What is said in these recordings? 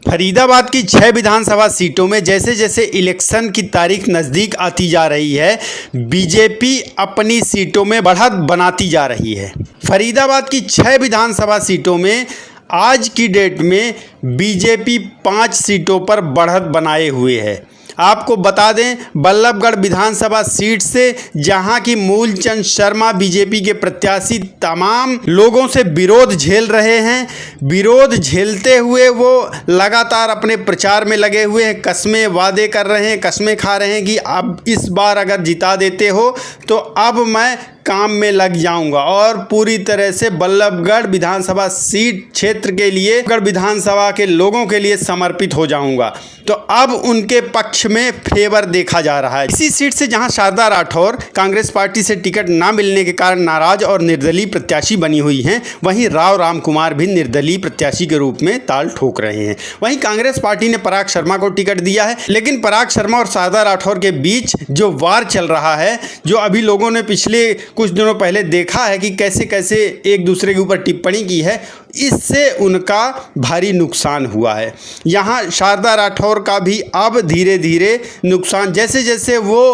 फरीदाबाद की 6 विधानसभा सीटों में जैसे जैसे इलेक्शन की तारीख नज़दीक आती जा रही है, बीजेपी अपनी सीटों में बढ़त बनाती जा रही है। फरीदाबाद की 6 विधानसभा सीटों में आज की डेट में बीजेपी 5 सीटों पर बढ़त बनाए हुए है। आपको बता दें, बल्लभगढ़ विधानसभा सीट से जहां की मूलचंद शर्मा बीजेपी के प्रत्याशी तमाम लोगों से विरोध झेल रहे हैं। विरोध झेलते हुए वो लगातार अपने प्रचार में लगे हुए हैं, कस्में वादे कर रहे हैं, कस्में खा रहे हैं कि अब इस बार अगर जिता देते हो तो अब मैं काम में लग जाऊंगा और पूरी तरह से बल्लभगढ़ विधानसभा सीट क्षेत्र के लिए, बल्लभगढ़ विधानसभा के लोगों के लिए समर्पित हो जाऊंगा। तो अब उनके पक्ष में फेवर देखा जा रहा है। इसी सीट से जहां शारदा राठौर कांग्रेस पार्टी से टिकट ना मिलने के कारण नाराज और निर्दलीय प्रत्याशी बनी हुई हैं, वहीं राव राम कुमार भी निर्दलीय प्रत्याशी के रूप में ताल ठोक रहे हैं। वहीं कांग्रेस पार्टी ने पराग शर्मा को टिकट दिया है, लेकिन पराग शर्मा और शारदा राठौर के बीच जो वार चल रहा है, जो अभी लोगों ने पिछले कुछ दिनों पहले देखा है कि कैसे कैसे एक दूसरे के ऊपर टिप्पणी की है, इससे उनका भारी नुकसान हुआ है। यहाँ शारदा राठौर का भी अब धीरे धीरे नुकसान, जैसे जैसे वो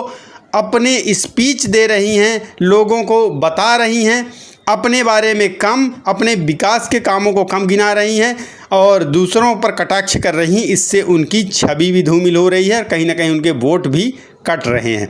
अपने स्पीच दे रही हैं, लोगों को बता रही हैं, अपने बारे में कम, अपने विकास के कामों को कम गिना रही हैं और दूसरों पर कटाक्ष कर रही हैं, इससे उनकी छवि भी धूमिल हो रही है और कहीं ना कहीं उनके वोट भी कट रहे हैं।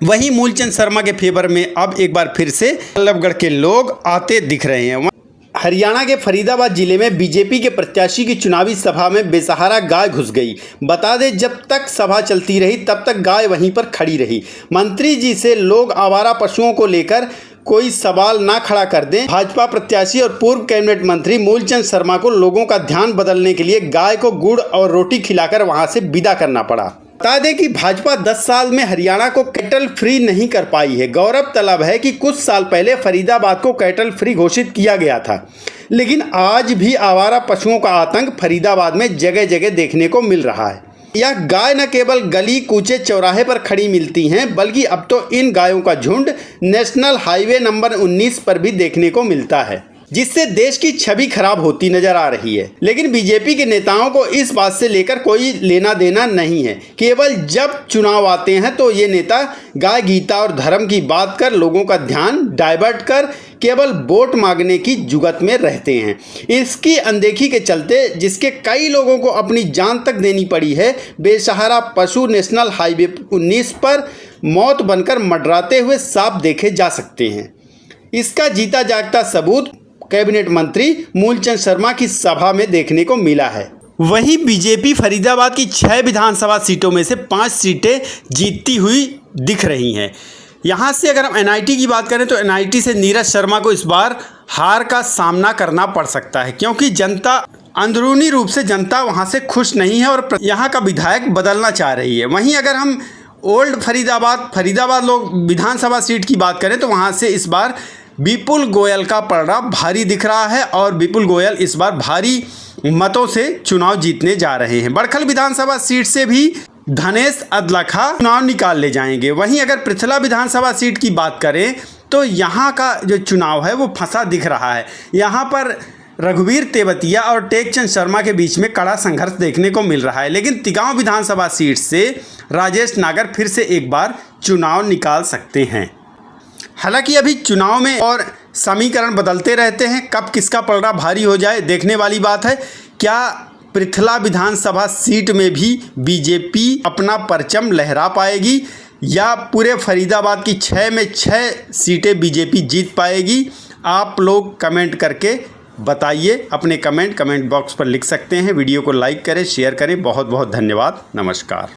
वहीं मूलचंद शर्मा के फेवर में अब एक बार फिर से बल्लभगढ़ के लोग आते दिख रहे हैं। हरियाणा के फरीदाबाद जिले में बीजेपी के प्रत्याशी की चुनावी सभा में बेसहारा गाय घुस गई। बता दें, जब तक सभा चलती रही तब तक गाय वहीं पर खड़ी रही। मंत्री जी से लोग आवारा पशुओं को लेकर कोई सवाल ना खड़ा कर दें। भाजपा प्रत्याशी और पूर्व कैबिनेट मंत्री मूलचंद शर्मा को लोगों का ध्यान बदलने के लिए गाय को गुड़ और रोटी खिलाकर वहां से विदा करना पड़ा। बता दें कि भाजपा 10 साल में हरियाणा को कैटल फ्री नहीं कर पाई है। गौरव तलब है कि कुछ साल पहले फरीदाबाद को कैटल फ्री घोषित किया गया था, लेकिन आज भी आवारा पशुओं का आतंक फरीदाबाद में जगह जगह देखने को मिल रहा है। यह गाय न केवल गली कूचे चौराहे पर खड़ी मिलती हैं, बल्कि अब तो इन गायों का झुंड नेशनल हाईवे नंबर 19 पर भी देखने को मिलता है, जिससे देश की छवि खराब होती नजर आ रही है। लेकिन बीजेपी के नेताओं को इस बात से लेकर कोई लेना देना नहीं है। केवल जब चुनाव आते हैं तो ये नेता गाय गीता और धर्म की बात कर लोगों का ध्यान डाइवर्ट कर केवल वोट मांगने की जुगत में रहते हैं। इसकी अनदेखी के चलते जिसके कई लोगों को अपनी जान तक देनी पड़ी है, बेसहारा पशु नेशनल हाईवे 19 पर मौत बनकर मंडराते हुए साफ देखे जा सकते हैं। इसका जीता जागता सबूत कैबिनेट मंत्री मूलचंद शर्मा की सभा में देखने को मिला है। वहीं बीजेपी फरीदाबाद की 6 विधानसभा सीटों में से 5 सीटें जीतती हुई दिख रही हैं। यहां से अगर हम एनआईटी की बात करें तो एनआईटी से नीरज शर्मा को इस बार हार का सामना करना पड़ सकता है, क्योंकि जनता अंदरूनी रूप से जनता वहां से खुश नहीं है और यहां का विधायक बदलना चाह रही है। वहीं अगर हम ओल्ड फरीदाबाद लोग विधानसभा सीट की बात करें तो वहां से इस बार विपुल गोयल का पलड़ा भारी दिख रहा है और विपुल गोयल इस बार भारी मतों से चुनाव जीतने जा रहे हैं। बड़खल विधानसभा सीट से भी धनेश अदलखा चुनाव निकाल ले जाएंगे। वहीं अगर पृथला विधानसभा सीट की बात करें तो यहाँ का जो चुनाव है वो फंसा दिख रहा है। यहाँ पर रघुवीर तेवतिया और टेकचंद शर्मा के बीच में कड़ा संघर्ष देखने को मिल रहा है, लेकिन तिगांव विधानसभा सीट से राजेश नागर फिर से एक बार चुनाव निकाल सकते हैं। हालांकि अभी चुनाव में और समीकरण बदलते रहते हैं, कब किसका पलड़ा भारी हो जाए देखने वाली बात है। क्या पृथला विधानसभा सीट में भी बीजेपी अपना परचम लहरा पाएगी या पूरे फरीदाबाद की 6 में 6 सीटें बीजेपी जीत पाएगी? आप लोग कमेंट करके बताइए। अपने कमेंट बॉक्स पर लिख सकते हैं। वीडियो को लाइक करें, शेयर करें। बहुत बहुत धन्यवाद। नमस्कार।